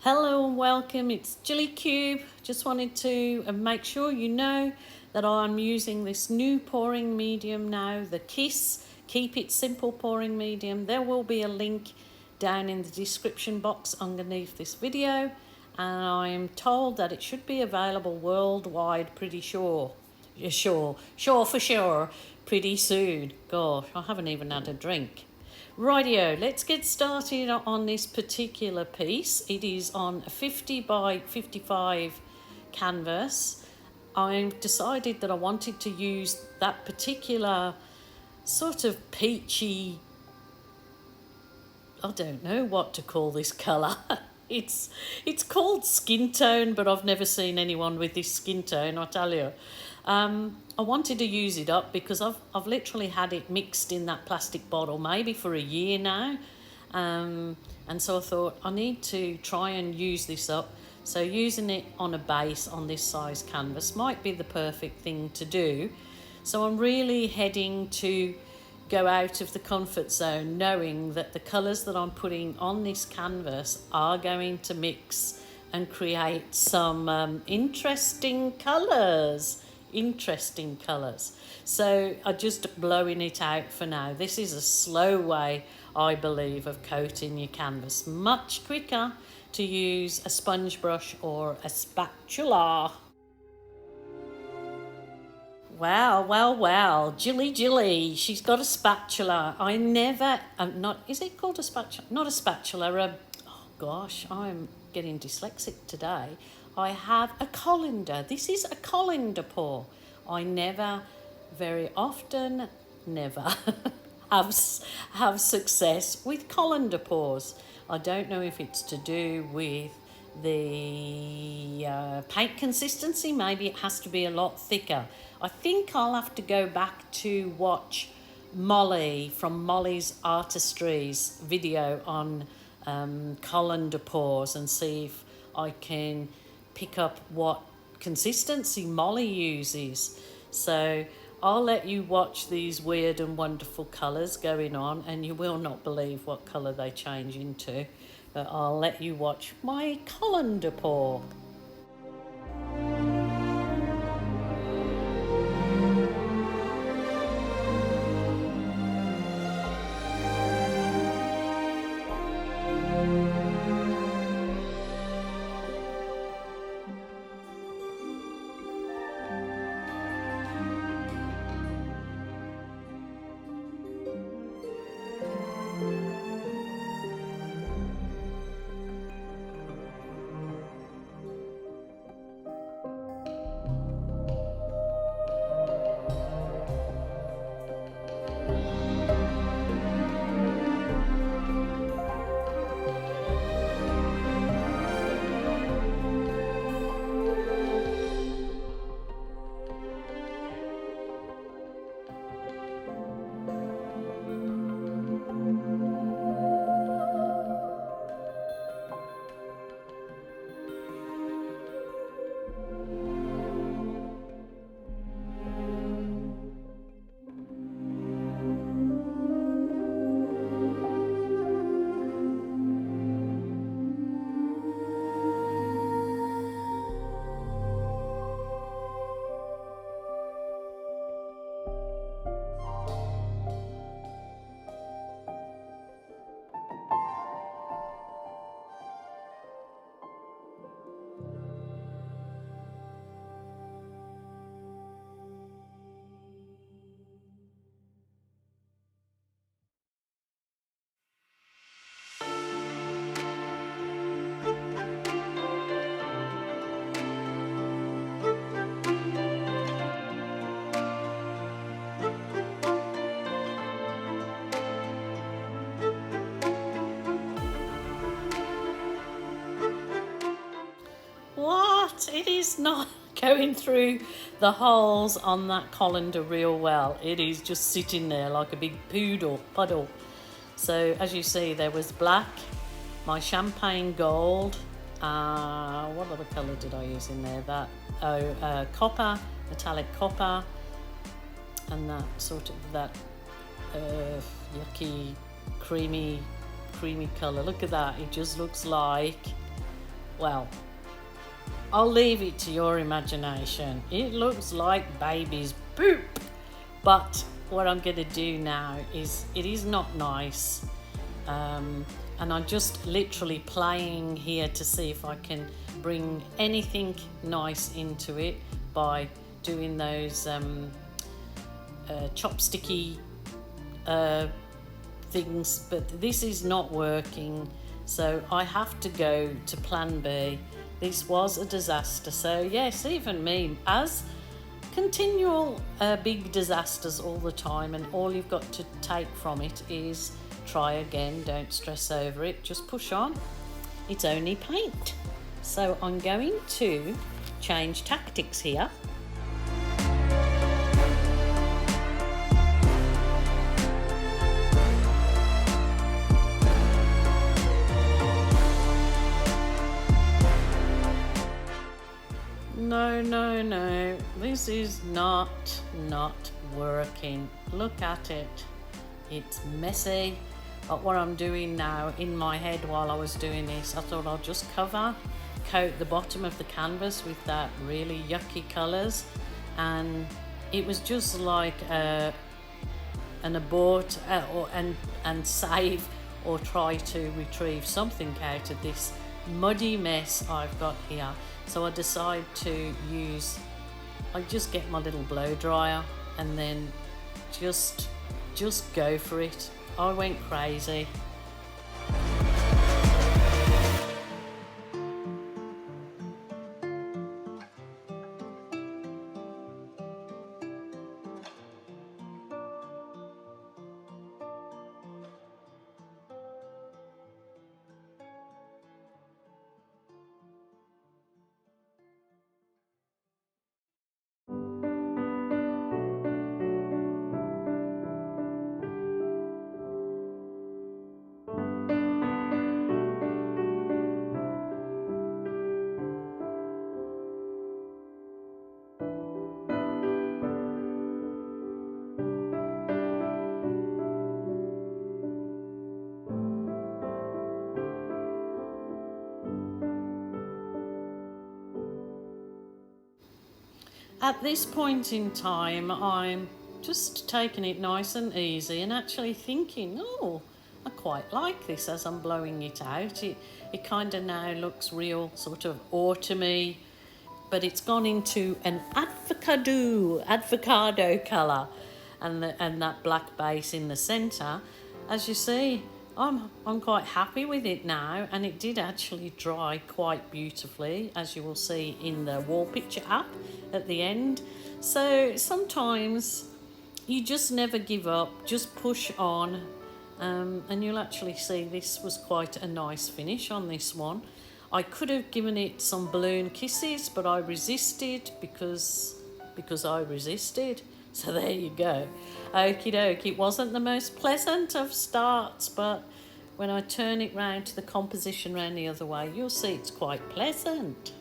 Hello and welcome, it's Jilly Cube. Just wanted to make sure you know that I'm using this new pouring medium now, the KISS, Keep It Simple pouring medium. There will be a link down in the description box underneath this video, and I'm told that it should be available worldwide pretty sure for sure, pretty soon. Gosh, I haven't even had a drink. Rightio, let's get started on this particular piece. It is on a 50 by 55 canvas. I've decided that I wanted to use that particular sort of peachy, I don't know what to call this colour. It's called skin tone, but I've never seen anyone with this skin tone, I tell you. I wanted to use it up because I've literally had it mixed in that plastic bottle maybe for a year now, and so I thought I need to try and use this up. So using it on a base on this size canvas might be the perfect thing to do. So I'm really heading to go out of the comfort zone, knowing that the colours that I'm putting on this canvas are going to mix and create some interesting colours. So I'm just blowing it out for now. This is a slow way, I believe, of coating your canvas. Much quicker to use a sponge brush or a spatula. Wow, Jilly, she's got a spatula. I never, is it called a spatula? Not a spatula, oh gosh, I'm getting dyslexic today. I have a colander. This is a colander pour. I never, very often, never have success with colander pours. I don't know if it's to do with the paint consistency. Maybe it has to be a lot thicker. I think I'll have to go back to watch Molly from Molly's Artistry's video on colander pours and see if I can pick up what consistency Molly uses. So I'll let you watch these weird and wonderful colours going on, and you will not believe what colour they change into. But I'll let you watch my colander pour. What? It is not going through the holes on that colander real well. It is just sitting there like a big puddle. So as you see, there was black, my champagne gold, what other colour did I use in there? That copper, metallic copper, and that sort of that yucky creamy colour. Look at that, it just looks like Well, I'll leave it to your imagination. It looks like baby's poop. But what I'm going to do now is, it is not nice. And I'm just literally playing here to see if I can bring anything nice into it by doing those chopsticky things. But this is not working, so I have to go to plan B. This was a disaster. So yes, even me, as continual big disasters all the time, and all you've got to take from it is try again. Don't stress over it, just push on. It's only paint. So I'm going to change tactics here. No, this is not working. Look at it. It's messy. But what I'm doing now in my head while I was doing this, I thought I'll just coat the bottom of the canvas with that really yucky colours, and it was just like an abort and save or try to retrieve something out of this muddy mess I've got here. So I decide to I just get my little blow dryer and then just go for it. I went crazy. At this point in time, I'm just taking it nice and easy and actually thinking, oh, I quite like this as I'm blowing it out. It kind of now looks real sort of autumny, but it's gone into an avocado colour, and that black base in the centre. As you see, I'm quite happy with it now, and it did actually dry quite beautifully, as you will see in the wall picture app at the end. So sometimes you just never give up, just push on, and you'll actually see this was quite a nice finish on this one. I could have given it some balloon kisses, but I resisted because I resisted. So there you go. Okie doke. It wasn't the most pleasant of starts, but when I turn it round to the composition round the other way, you'll see it's quite pleasant.